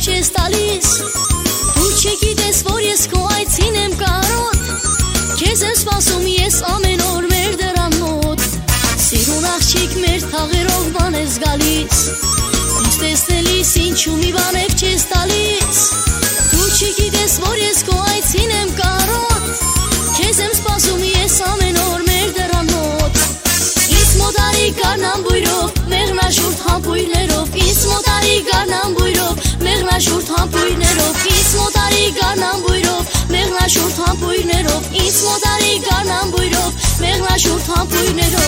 չես տալիս Դու չգիտես, որ ես քո այցին եմ կարոտ Քեզ եմ սպասում ես ամեն օր մեր դրան մոտ Սիրուն աղջիկ մեր թաղերով բան ես գալիս Ինձ տեսնելիս ինչու մի բան եք չես տալիս Դու չգիտես, որ ես քո այցին եմ կարոտ Քեզ եմ սպասում ես ամեն օր մեր դրան մոտ Ինձ մոտարի գարնան բույրով, մեղնաշուրթ համբույրներով Ինձ մոտարի գարնան բույրով, մեղնաշուրթ համբույրներով Ինձ մոտարի գարնան բույրով, մեղնաշուրթ համբույրներով Ինձ մոտարի գարնան բույրով, մեղնաշուրթ համբույրներով